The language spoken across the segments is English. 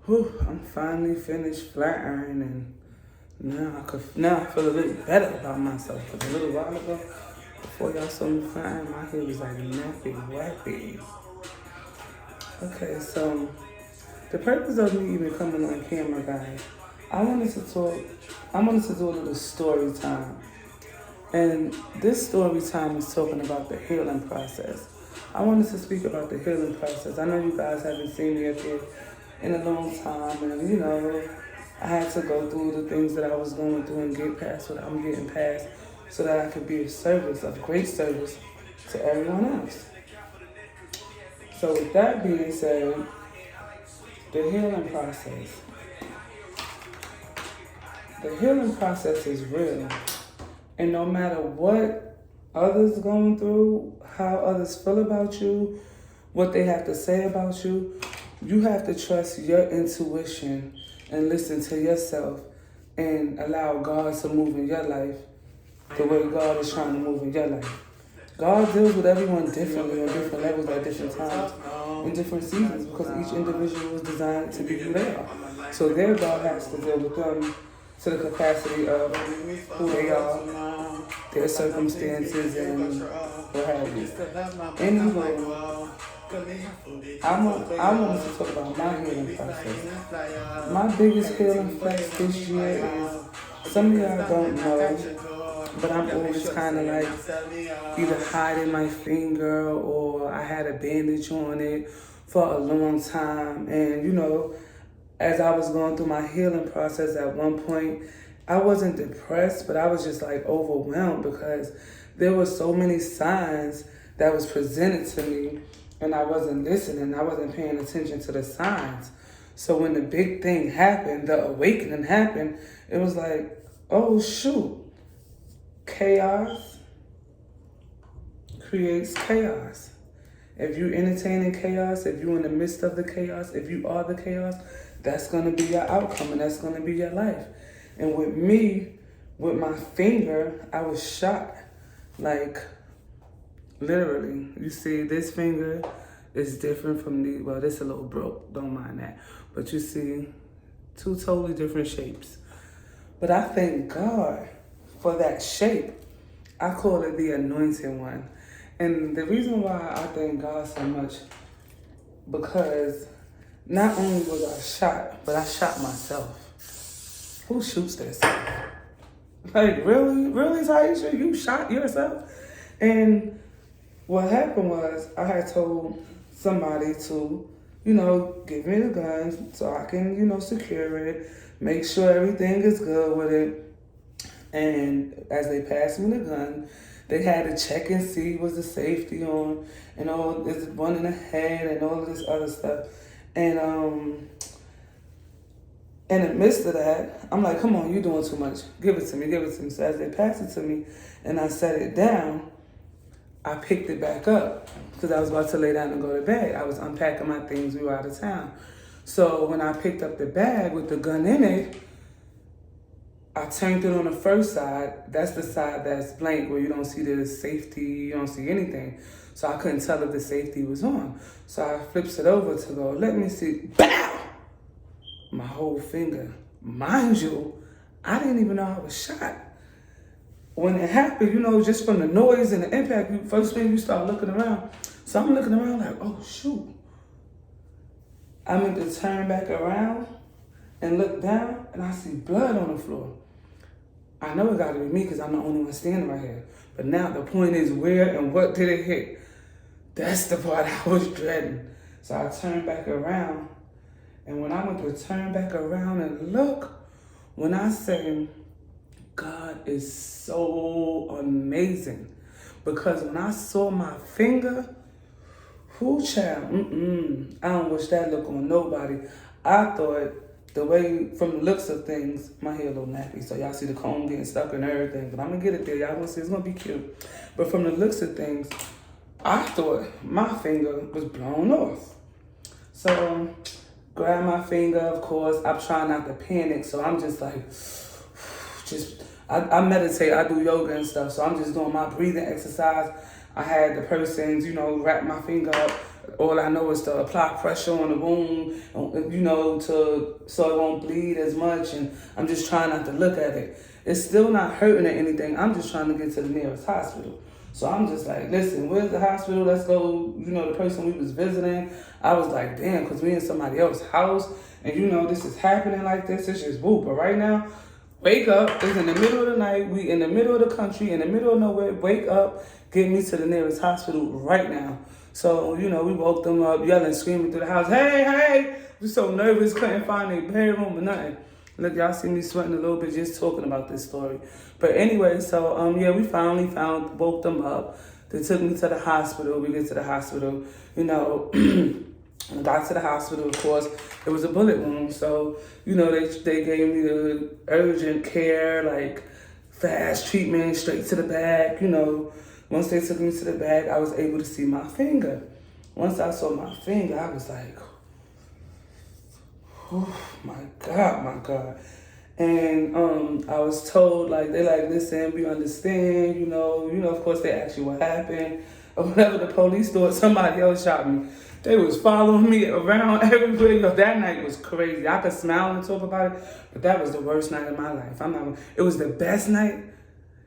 Whew, I'm finally finished flat ironing. Now I feel a little better about myself. Because a little while ago, before y'all saw me flat iron, my hair was like nappy, wappy. Okay, so the purpose of me even coming on camera, guys, I wanted to talk. I wanted to do a little story time. And this story time is talking about the healing process. I wanted to speak about the healing process. I know you guys haven't seen me up here in a long time, and I had to go through the things that I was going through and get past what I'm getting past so that I could be of service, of great service to everyone else. So, with that being said, the healing process. The healing process is real. And no matter what others going through, how others feel about you, what they have to say about you, you have to trust your intuition and listen to yourself and allow God to move in your life the way God is trying to move in your life. God deals with everyone differently on different levels at different times in different seasons because each individual was designed to be who they are. So their God has to deal with them to the capacity of who they are, their circumstances, and what have you. Anyway, I want to talk about my healing process. My biggest healing flex this year is, some of y'all don't know, but I'm always kind of like either hiding my finger or I had a bandage on it for a long time. And as I was going through my healing process at one point, I wasn't depressed, but I was just like overwhelmed because there were so many signs that was presented to me and I wasn't listening. I wasn't paying attention to the signs. So when the big thing happened, the awakening happened, it was like, oh shoot, chaos creates chaos. If you're entertaining chaos, if you're in the midst of the chaos, if you are the chaos, that's going to be your outcome and that's going to be your life. And with me, with my finger, I was shot. Like, literally. You see, this finger is different from the, well, this a little broke, don't mind that. But you see, two totally different shapes. But I thank God for that shape. I call it the anointed one. And the reason why I thank God so much, because not only was I shot, but I shot myself. Who shoots themselves? Like, really? Really, Taisha? You shot yourself? And what happened was I had told somebody to, give me the gun so I can, secure it, make sure everything is good with it. And as they passed me the gun, they had to check and see was the safety on and all, is it one in the head and all of this other stuff. And in the midst of that, I'm like, come on, you're doing too much. Give it to me, give it to me. So as they passed it to me and I set it down, I picked it back up because I was about to lay down and go to bed. I was unpacking my things. We were out of town. So when I picked up the bag with the gun in it, I turned it on the first side. That's the side that's blank where you don't see the safety, you don't see anything. So I couldn't tell if the safety was on. So I flips it over to go, let me see. Bow! My whole finger. Mind you, I didn't even know I was shot. When it happened, just from the noise and the impact, first thing you start looking around. So I'm looking around like, oh shoot. I meant to turn back around and look down and I see blood on the floor. I know it gotta be me because I'm the only one standing right here. But now the point is where and what did it hit? That's the part I was dreading. So I turned back around. And when I went to turn back around and look, when I say God is so amazing. Because when I saw my finger, whoo child, I don't wish that look on nobody. I thought the way, from the looks of things, my hair a little nappy, so y'all see the comb getting stuck and everything, but I'm gonna get it there. Y'all gonna see it's gonna be cute. But from the looks of things, I thought my finger was blown off. So, grab my finger, of course. I'm trying not to panic, so I'm just like, I meditate, I do yoga and stuff, so I'm just doing my breathing exercise. I had the persons, wrap my finger up All I know is to apply pressure on the wound, so it won't bleed as much. And I'm just trying not to look at it. It's still not hurting or anything. I'm just trying to get to the nearest hospital. So I'm just like, listen, where's the hospital? Let's go. The person we was visiting, I was like, damn, because we in somebody else's house. And this is happening like this. It's just woo. But right now, wake up. It's in the middle of the night. We in the middle of the country, in the middle of nowhere. Wake up. Get me to the nearest hospital right now. So, we woke them up, yelling, screaming through the house, hey, hey. We're so nervous, couldn't find a bedroom or nothing. Look, y'all see me sweating a little bit just talking about this story. But anyway, so, we finally woke them up. They took me to the hospital. We get to the hospital, got to the hospital, of course. It was a bullet wound. So, they gave me the urgent care, like fast treatment, straight to the back, Once they took me to the back, I was able to see my finger. Once I saw my finger, I was like, oh, my God. And I was told, they listen, we understand, of course they asked you what happened. Or whatever, the police thought somebody else shot me. They was following me around everywhere. That night was crazy. I could smile and talk about it, but that was the worst night of my life. It was the best night,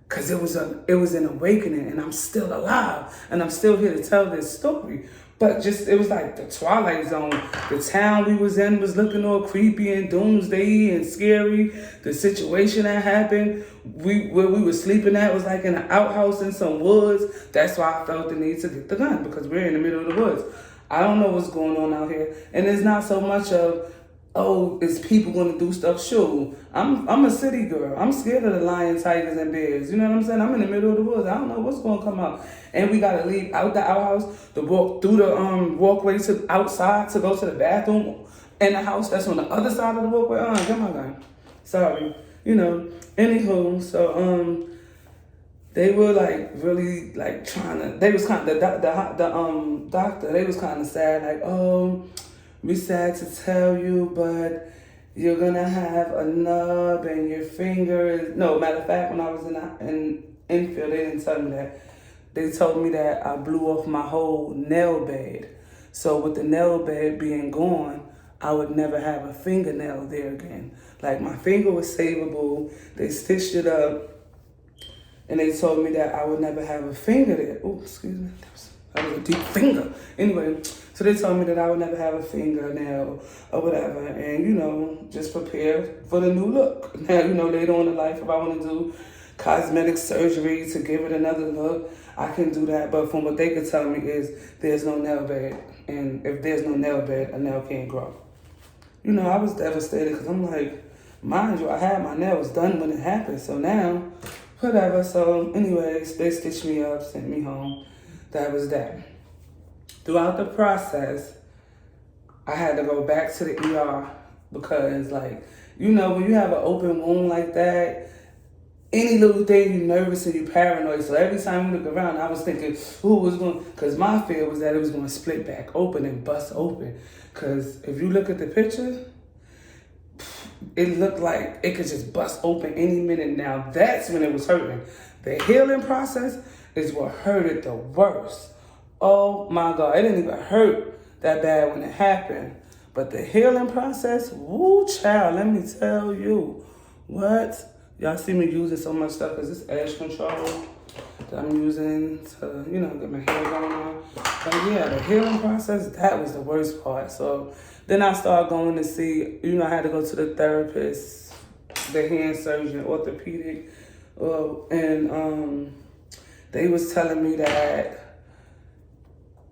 because it was an awakening, and I'm still alive, and I'm still here to tell this story. But it was like the Twilight Zone. The town we was in was looking all creepy and doomsday and scary. The situation that happened, where we were sleeping at was like in an outhouse in some woods. That's why I felt the need to get the gun, because we're in the middle of the woods. I don't know what's going on out here. And it's not so much of, oh, is people going to do stuff? Sure. I'm a city girl. I'm scared of the lions, tigers, and bears. You know what I'm saying? I'm in the middle of the woods. I don't know what's going to come out. And we got to leave out the outhouse to walk through the walkway to outside to go to the bathroom in the house that's on the other side of the walkway. Get my gun. Sorry. Anywho, so they were really trying to. They was kind of the doctor. They was kind of sad, we sad to tell you, but you're gonna have a nub and your finger is. No, matter of fact, when I was in infield, they didn't tell me that. They told me that I blew off my whole nail bed. So with the nail bed being gone, I would never have a fingernail there again. My finger was savable. They stitched it up, and they told me that I would never have a finger there. Oh, excuse me. That was a deep finger. Anyway, so they told me that I would never have a fingernail or whatever. And, just prepare for the new look. Now, later on in life, if I want to do cosmetic surgery to give it another look, I can do that. But from what they could tell me is there's no nail bed. And if there's no nail bed, a nail can't grow. I was devastated because I'm like, mind you, I had my nails done when it happened. So now, whatever. So anyways, they stitched me up, sent me home. That was that. Throughout the process, I had to go back to the ER because, when you have an open wound like that, any little thing, you're nervous and you're paranoid. So every time you look around, I was thinking, who was going, because my fear was that it was going to split back open and bust open. Because if you look at the picture, it looked like it could just bust open any minute. Now, that's when it was hurting. The healing process is what hurt it the worst. Oh my God, it didn't even hurt that bad when it happened. But the healing process, woo child, let me tell you. What? Y'all see me using so much stuff because it's edge control that I'm using to, get my hair going on. But yeah, the healing process, that was the worst part. So then I started going to see, I had to go to the therapist, the hand surgeon, orthopedic, and they was telling me that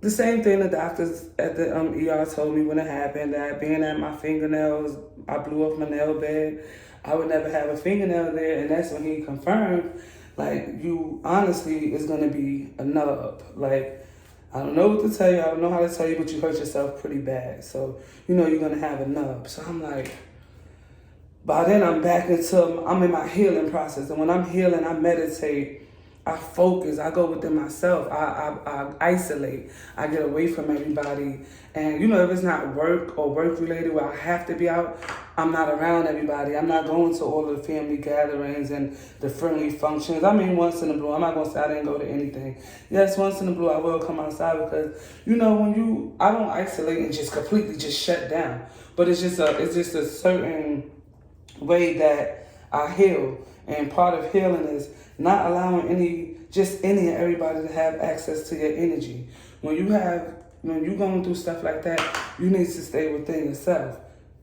the same thing the doctors at the ER told me when it happened, that being at my fingernails, I blew off my nail bed, I would never have a fingernail there. And that's when he confirmed, you honestly is going to be a nub. I don't know what to tell you, I don't know how to tell you, but you hurt yourself pretty bad. So, you're going to have a nub. So I'm like, by then I'm in my healing process. And when I'm healing, I meditate. I focus. I go within myself. I isolate. I get away from everybody. And, if it's not work or work related where I have to be out, I'm not around everybody. I'm not going to all of the family gatherings and the friendly functions. I mean, once in a blue. I'm not going to say I didn't go to anything. Yes, once in a blue I will come outside because, I don't isolate and just completely just shut down. But it's just a certain way that I heal. And part of healing is not allowing any and everybody to have access to your energy. When you're going through stuff like that, you need to stay within yourself.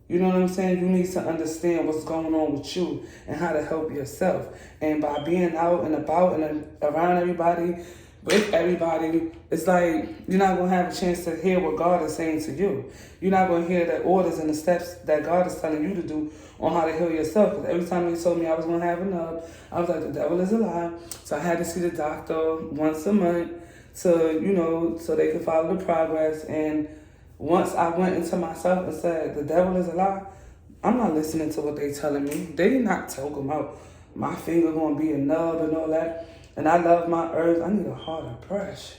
You know what I'm saying? You need to understand what's going on with you and how to help yourself. And by being out and about and around everybody, with everybody, it's like you're not going to have a chance to hear what God is saying to you. You're not going to hear the orders and the steps that God is telling you to do on how to heal yourself. Because every time they told me I was going to have a nub, I was like, the devil is a lie. So I had to see the doctor once a month to, so they could follow the progress. And once I went into myself and said, the devil is a lie, I'm not listening to what they telling me. They not talking about my finger going to be a nub and all that. And I love my herbs. I need a harder brush.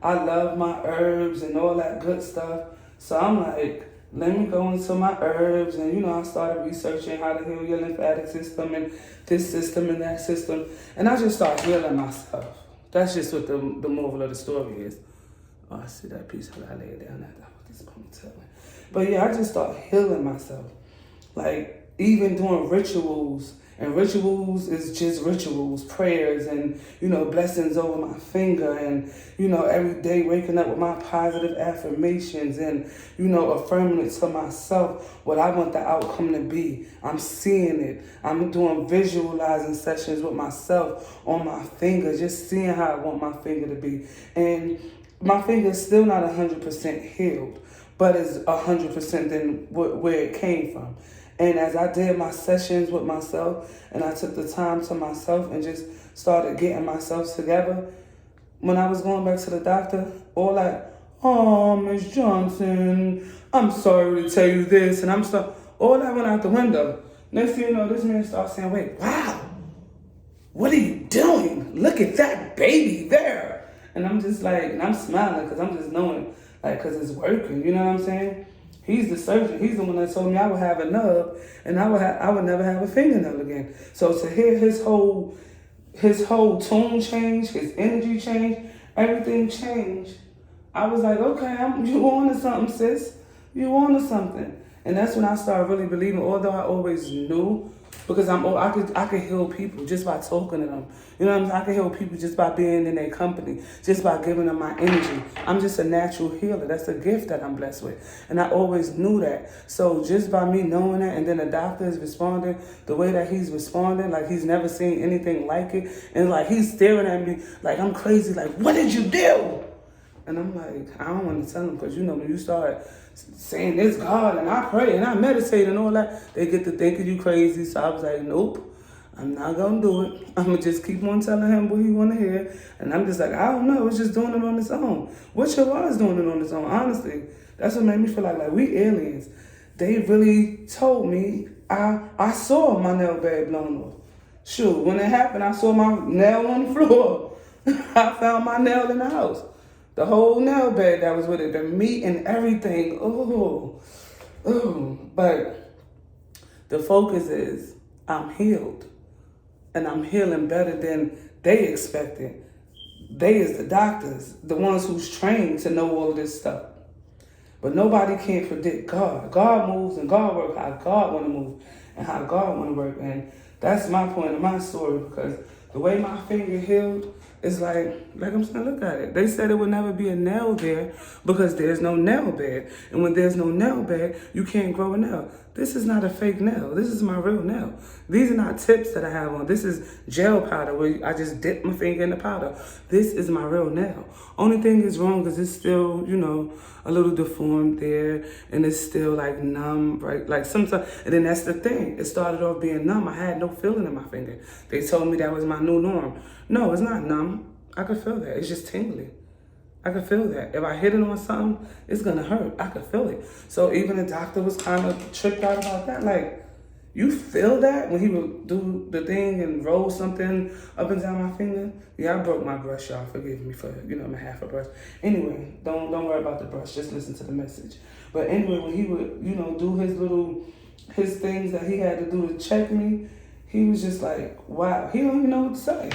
I love my herbs and all that good stuff. So I'm like, let me go into my herbs. And, I started researching how to heal your lymphatic system and this system and that system. And I just started healing myself. That's just what the moral of the story is. Oh, I see that piece of I lay it down after I put this ponytail in. But yeah, I just started healing myself. Like, even doing rituals. And rituals is just rituals, prayers and, blessings over my finger and, every day waking up with my positive affirmations and, affirming it to myself what I want the outcome to be. I'm seeing it. I'm doing visualizing sessions with myself on my finger, just seeing how I want my finger to be. And my finger is still not 100% healed, but it's 100% than where it came from. And as I did my sessions with myself and I took the time to myself and just started getting myself together, when I was going back to the doctor, all that, oh, Miss Johnson, I'm sorry to tell you this. And all that went out the window. Next thing you know, this man starts saying, wait, wow, what are you doing? Look at that baby there. And I'm just like, and I'm smiling because I'm just knowing, because it's working, you know what I'm saying? He's the surgeon. He's the one that told me I would have a nub and I would never have a fingernail again. So to hear his whole tone change, his energy change, everything changed, I was like, okay, you on to something, sis. You on to something. And that's when I started really believing, although I always knew, because I could heal people just by talking to them. You know what I'm saying? I can heal people just by being in their company, just by giving them my energy. I'm just a natural healer. That's a gift that I'm blessed with. And I always knew that. So just by me knowing that, and then the doctor is responding the way that he's responding, like he's never seen anything like it. And like he's staring at me like I'm crazy, like, what did you do? And I'm like, I don't want to tell him because, when you start saying this God and I pray and I meditate and all that, they get to thinking you crazy. So I was like, nope, I'm not going to do it. I'm going to just keep on telling him what he want to hear. And I'm just like, I don't know. It's just doing it on its own. What your was doing it on its own, honestly. That's what made me feel like we aliens. They really told me I saw my nail bed blown off. Shoot, when it happened, I saw my nail on the floor. I found my nail in the house. The whole nail bed that was with it, the meat and everything. Ooh. But the focus is I'm healed. And I'm healing better than they expected. They is the doctors, the ones who's trained to know all of this stuff. But nobody can predict God. God moves and God works how God want to move and how God want to work. And that's my point of my story, because the way my finger healed, it's like I'm saying, look at it. They said it would never be a nail there because there's no nail bed. And when there's no nail bed, you can't grow a nail. This is not a fake nail. This is my real nail. These are not tips that I have on. This is gel powder where I just dip my finger in the powder. This is my real nail. Only thing is wrong is it's still, a little deformed there, and it's still like numb, right? Like sometimes, and then that's the thing. It started off being numb. I had no feeling in my finger. They told me that was my new norm. No, it's not numb. I could feel that. It's just tingling. I could feel that. If I hit it on something, it's gonna hurt. I could feel it. So even the doctor was kind of tripped out about that. Like, You feel that when he would do the thing and roll something up and down my finger? Yeah, I broke my brush, y'all. Forgive me for, my half a brush. Anyway, don't worry about the brush. Just listen to the message. But anyway, when he would, do his things that he had to do to check me, he was just like, wow. He don't even know what to say.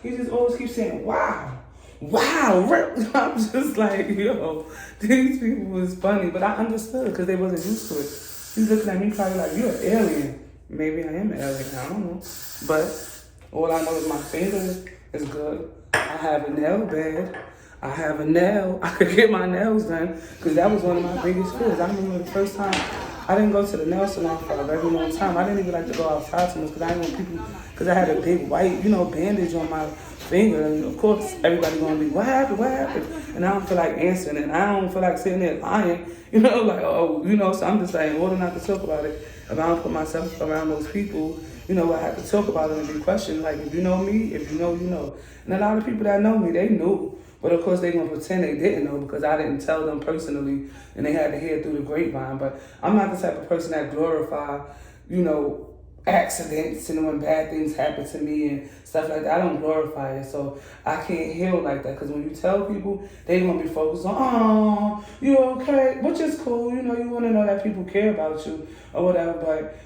He just always keeps saying, wow. Wow. I'm just like, yo, these people was funny. But I understood because they wasn't used to it. He's looking at me probably like, you're an alien. Maybe I am an alien, I don't know. But all I know is my finger is good. I have a nail bed. I have a nail. I could get my nails done because that was one of my biggest fears. I remember the first time I didn't go to the nail salon for a very long time. I didn't even like to go outside too much because I didn't want people, because I had a big white, bandage on my finger. And of course, everybody going to be, what happened, what happened? And I don't feel like answering it. And I don't feel like sitting there lying, so I'm just like, in order not to talk about it, if I don't put myself around those people, I have to talk about it and be questioned. Like, if you know me, if you know, you know. And a lot of people that know me, they knew. But of course, they're going to pretend they didn't know because I didn't tell them personally and they had to hear through the grapevine. But I'm not the type of person that glorify, accidents and when bad things happen to me and stuff like that. I don't glorify it. So I can't heal like that because when you tell people, they're going to be focused on, oh, you okay? Which is cool. You want to know that people care about you or whatever. But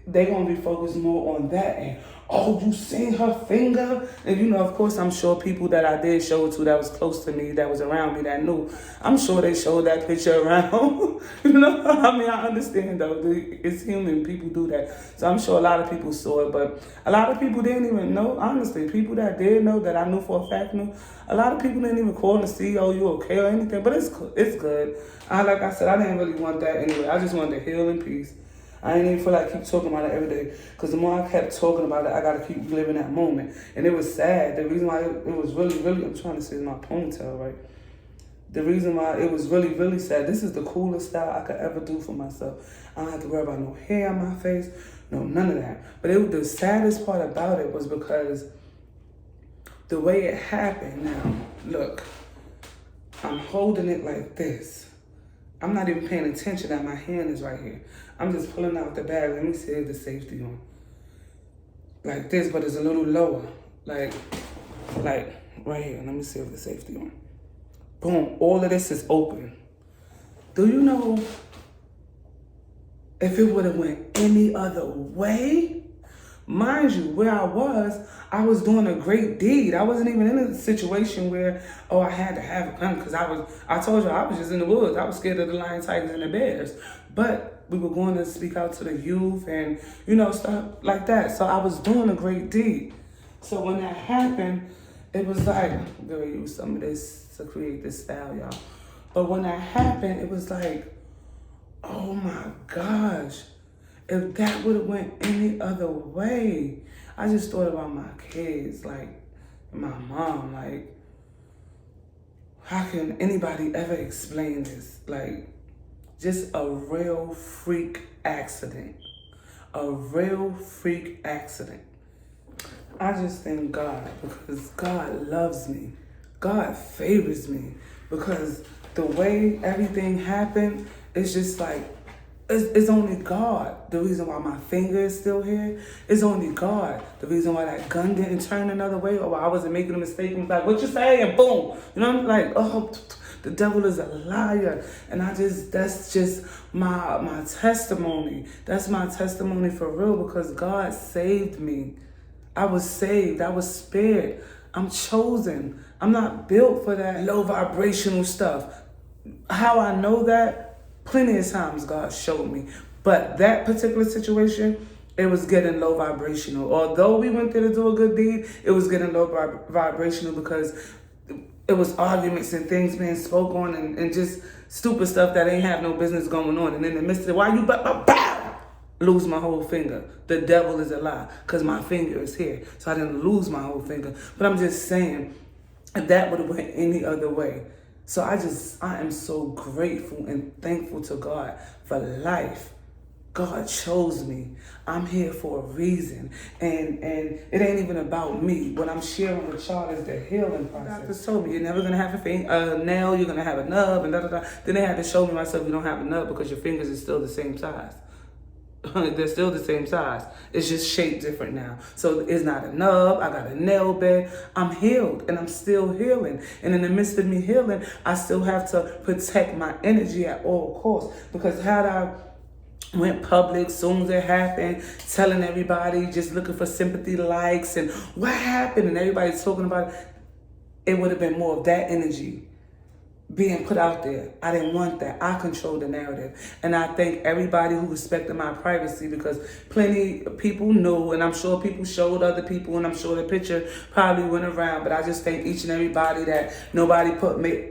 they're going to be focused more on that. And, oh, you seen her finger? And, of course, I'm sure people that I did show it to that was close to me, that was around me, that knew. I'm sure they showed that picture around. I understand, though. It's human. People do that. So I'm sure a lot of people saw it. But a lot of people didn't even know, honestly. People that did know, that I knew for a fact knew, a lot of people didn't even call and see, oh, you okay or anything. But it's good. Like I said, I didn't really want that anyway. I just wanted to heal in peace. I didn't even feel like keep talking about it every day because the more I kept talking about it, I got to keep living that moment. And it was sad. The reason why it was really, really, I'm trying to say my ponytail, right? The reason why it was really, really sad, this is the coolest style I could ever do for myself. I don't have to worry about no hair on my face, no, none of that. But the saddest part about it was because the way it happened now, look, I'm holding it like this. I'm not even paying attention that my hand is right here. I'm just pulling out the bag. Let me see if the safety on. Like this, but it's a little lower. Like right here. Let me see if the safety on. Boom. All of this is open. Do you know if it would have went any other way? Mind you, where I was doing a great deed. I wasn't even in a situation where, I had to have a gun because I told you I was just in the woods. I was scared of the lions, tigers, and the bears. But we were going to speak out to the youth and, stuff like that. So I was doing a great deed. So when that happened, it was like, I'm going to use some of this to create this style, y'all. But when that happened, it was like, oh my gosh. If that would have went any other way, I just thought about my kids, like my mom, like how can anybody ever explain this? Like just a real freak accident, a real freak accident. I just thank God because God loves me. God favors me because the way everything happened, it's just like, it's only God. The reason why my finger is still here is only God. The reason why that gun didn't turn another way or why I wasn't making a mistake and like, what you say? And boom. I'm like, oh, the devil is a liar. And that's just my testimony. That's my testimony for real because God saved me. I was saved. I was spared. I'm chosen. I'm not built for that low vibrational stuff. How I know that? Plenty of times God showed me. But that particular situation, it was getting low vibrational. Although we went there to do a good deed, it was getting low vibrational because it was arguments and things being spoke on and just stupid stuff that ain't have no business going on. And in the midst of it, why you bow? Lose my whole finger. The devil is a lie because my finger is here. So I didn't lose my whole finger. But I'm just saying, if that would have went any other way. So I am so grateful and thankful to God for life. God chose me. I'm here for a reason. And it ain't even about me. What I'm sharing with y'all is the healing process. Doctors told me you're never going to have a nail, you're going to have a nub, and da-da-da. Then they had to show me myself you don't have a nub because your fingers are still the same size. They're still the same size. It's just shaped different now. So it's not a nub. I got a nail bed. I'm healed and I'm still healing. And in the midst of me healing, I still have to protect my energy at all costs. Because had I went public soon as it happened, telling everybody, just looking for sympathy, likes, and what happened, and everybody's talking about it, it would have been more of that energy being put out there. I didn't want that. I controlled the narrative. And I thank everybody who respected my privacy, because plenty of people knew, and I'm sure people showed other people, and I'm sure the picture probably went around, but I just thank each and everybody that nobody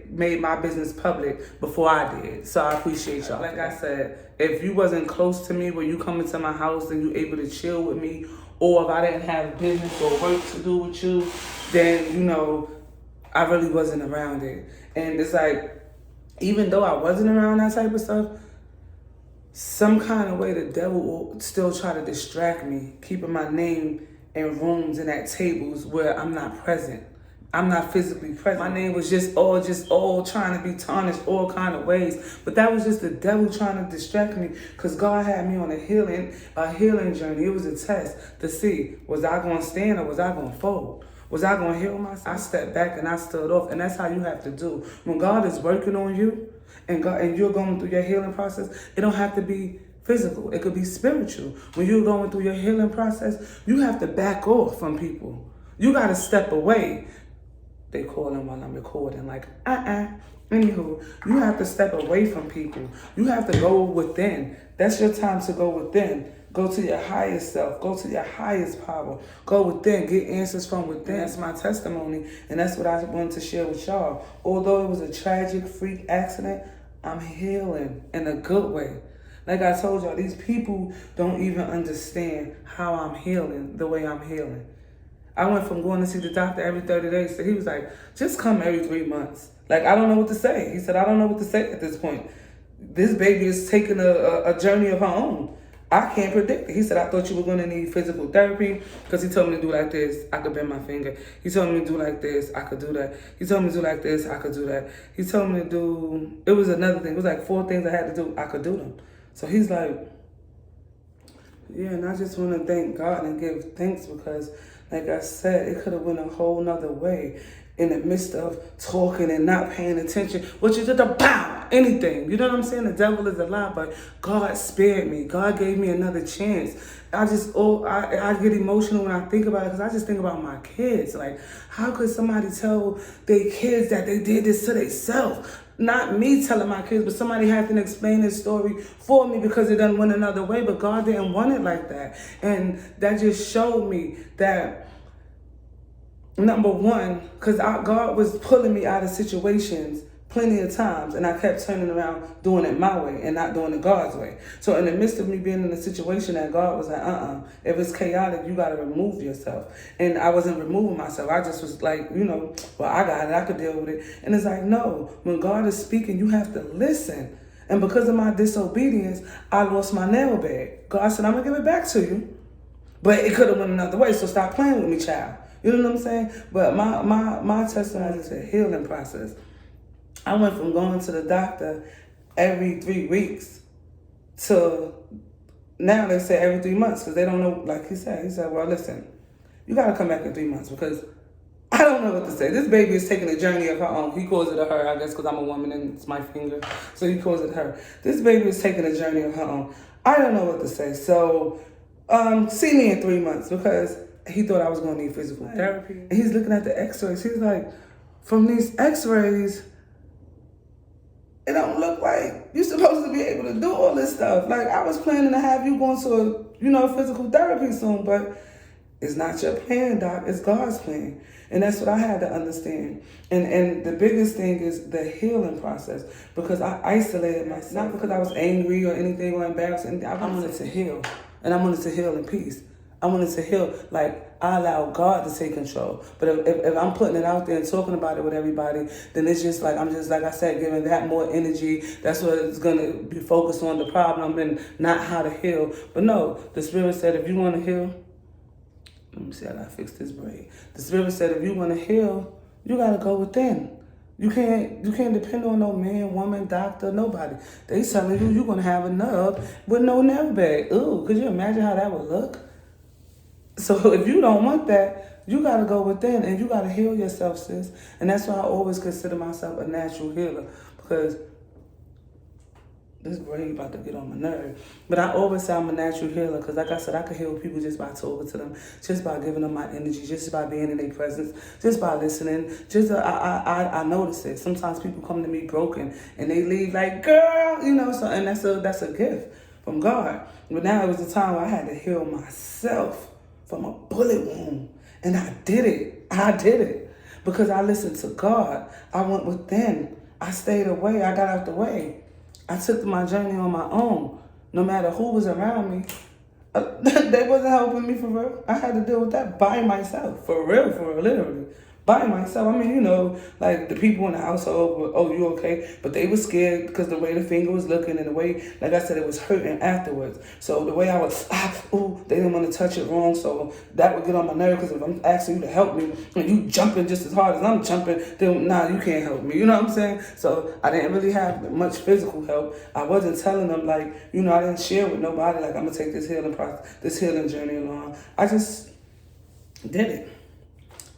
made my business public before I did. So I appreciate y'all. Like I said, if you wasn't close to me, when you come into my house and you able to chill with me, or if I didn't have business or work to do with you, then, you know, I really wasn't around it. And it's like, even though I wasn't around that type of stuff, some kind of way the devil will still try to distract me, keeping my name in rooms and at tables where I'm not present. I'm not physically present. My name was just all trying to be tarnished all kind of ways. But that was just the devil trying to distract me, because God had me on a healing journey. It was a test to see, was I going to stand or was I going to fold? Was I going to heal myself? I stepped back and I stood off. And that's how you have to do. When God is working on you and you're going through your healing process, it don't have to be physical. It could be spiritual. When you're going through your healing process, you have to back off from people. You got to step away. They calling while I'm recording, like, Anywho, you have to step away from people. You have to go within. That's your time to go within. Go to your highest self. Go to your highest power. Go within. Get answers from within. That's my testimony, and that's what I wanted to share with y'all. Although it was a tragic freak accident, I'm healing in a good way. Like I told y'all, these people don't even understand how I'm healing the way I'm healing. I went from going to see the doctor every 30 days to he was like, just come every 3 months. Like, I don't know what to say. He said, I don't know what to say at this point. This baby is taking a journey of her own. I can't predict it. He said, I thought you were going to need physical therapy, because he told me to do like this, I could bend my finger. He told me to do like this, I could do that. He told me to do like this, I could do that. He told me to do, it was another thing. It was like 4 things I had to do, I could do them. So he's like, yeah, and I just want to thank God and give thanks, because like I said, it could have went a whole nother way in the midst of talking and not paying attention, which is just a bow, anything. You know what I'm saying? The devil is a lie, but God spared me. God gave me another chance. I get emotional when I think about it, because I just think about my kids. Like, how could somebody tell their kids that they did this to themselves? Not me telling my kids, but somebody had to explain this story for me, because it done went another way, but God didn't want it like that. And that just showed me that, number one, because God was pulling me out of situations plenty of times, and I kept turning around doing it my way and not doing it God's way. So in the midst of me being in a situation that God was like, if it's chaotic, you got to remove yourself. And I wasn't removing myself. I just was like, well, I got it. I could deal with it. And it's like, no, when God is speaking, you have to listen. And because of my disobedience, I lost my nail bed. God said, I'm going to give it back to you. But it could have went another way, so stop playing with me, child. You know what I'm saying? But my testimony is a healing process. I went from going to the doctor every 3 weeks to now they say every 3 months, because they don't know, like he said, well, listen, you got to come back in 3 months, because I don't know what to say. This baby is taking a journey of her own. He calls it a her, I guess, because I'm a woman and it's my finger, so he calls it her. This baby is taking a journey of her own. I don't know what to say. So see me in 3 months, because he thought I was going to need physical therapy. And he's looking at the x-rays. He's like, from these x-rays, it don't look like you're supposed to be able to do all this stuff. Like, I was planning to have you going to physical therapy soon, but it's not your plan, Doc. It's God's plan. And that's what I had to understand. And the biggest thing is the healing process, because I isolated myself, not because I was angry or anything or embarrassed. I wanted to heal, and I wanted to heal in peace. I wanted to heal, like, I allow God to take control. But if I'm putting it out there and talking about it with everybody, then it's just like, I'm just, like I said, giving that more energy. That's what it's going to be focused on, the problem, and not how to heal. But no, the Spirit said, if you want to heal, let me see, I got to fix this braid. The Spirit said, if you want to heal, you got to go within. You can't depend on no man, woman, doctor, nobody. They telling you you're gonna have a nub with no nub bag. Ooh, could you imagine how that would look? So if you don't want that, you gotta go within and you gotta heal yourself, sis. And that's why I always consider myself a natural healer, because this brain about to get on my nerve. But I always say I'm a natural healer because, like I said, I can heal people just by talking to them, just by giving them my energy, just by being in their presence, just by listening. I notice it. Sometimes people come to me broken and they leave like, girl, so, and that's a gift from God. But now it was the time where I had to heal myself from a bullet wound. And I did it. I did it. Because I listened to God. I went within. I stayed away. I got out the way. I took my journey on my own. No matter who was around me, they wasn't helping me for real. I had to deal with that by myself. For real, literally. By myself. I mean, like the people in the household were, oh, you okay? But they were scared because the way the finger was looking and the way, like I said, it was hurting afterwards. So the way I was, they didn't want to touch it wrong. So that would get on my nerve because if I'm asking you to help me and you jumping just as hard as I'm jumping, then nah, you can't help me. You know what I'm saying? So I didn't really have much physical help. I wasn't telling them like, I didn't share with nobody like I'm going to take this healing process, this healing journey along. I just did it.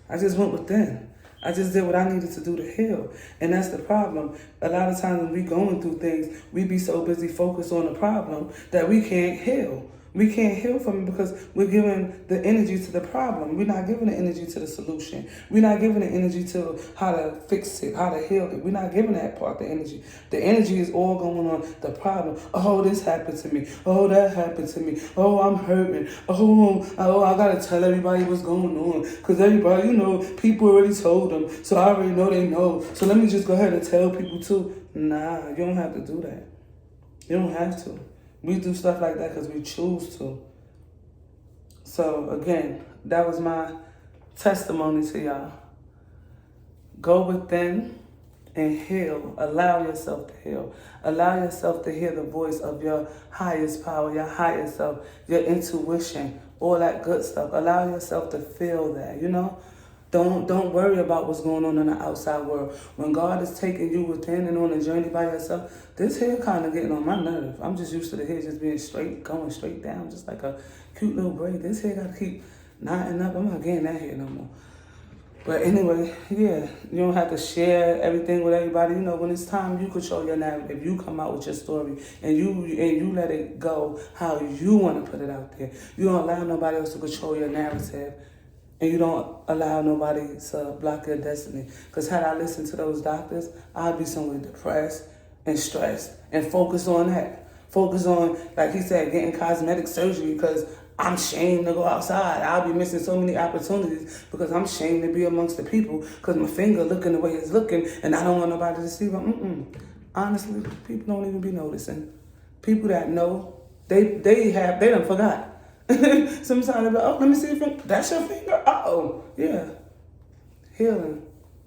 I just went within. I just did what I needed to do to heal. And that's the problem. A lot of times when we going through things, we be so busy focused on the problem that we can't heal. We can't heal from it because we're giving the energy to the problem. We're not giving the energy to the solution. We're not giving the energy to how to fix it, how to heal it. We're not giving that part the energy. The energy is all going on the problem. Oh, this happened to me. Oh, that happened to me. Oh, I'm hurting. Oh, I got to tell everybody what's going on. Because everybody, people already told them. So I already know they know. So let me just go ahead and tell people too. Nah, you don't have to do that. You don't have to. We do stuff like that because we choose to. So, again, that was my testimony to y'all. Go within and heal. Allow yourself to heal. Allow yourself to hear the voice of your highest power, your higher self, your intuition, all that good stuff. Allow yourself to feel that, Don't worry about what's going on in the outside world. When God is taking you within and on a journey by yourself, this hair kind of getting on my nerve. I'm just used to the hair just being straight, going straight down, just like a cute little braid. This hair got to keep knotting up. I'm not getting that hair no more. But anyway, yeah, you don't have to share everything with everybody. When it's time, you control your narrative. You come out with your story and you let it go how you want to put it out there. You don't allow nobody else to control your narrative. And you don't allow nobody to block your destiny. Because had I listened to those doctors, I'd be somewhere depressed and stressed and focus on that. Focus on, like he said, getting cosmetic surgery because I'm ashamed to go outside. I'll be missing so many opportunities because I'm ashamed to be amongst the people because my finger looking the way it's looking and I don't want nobody to see. But honestly, people don't even be noticing. People that know, they done forgot. Sometimes they're like, oh, let me see your finger. That's your finger? Uh-oh. Yeah. Healing.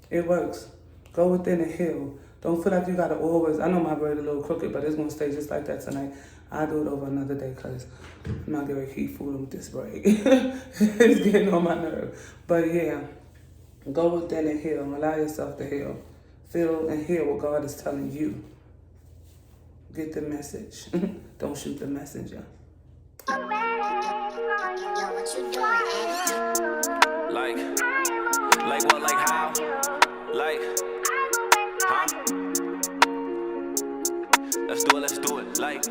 It works. Go within and heal. Don't feel like you got to always, I know my braid a little crooked, but it's going to stay just like that tonight. I'll do it over another day because I'm not going to keep fooling with this braid. It's getting on my nerve. But yeah, go within and heal. Allow yourself to heal. Feel and hear what God is telling you. Get the message. Don't shoot the messenger. Like what, like how, like, huh? Let's do it, like.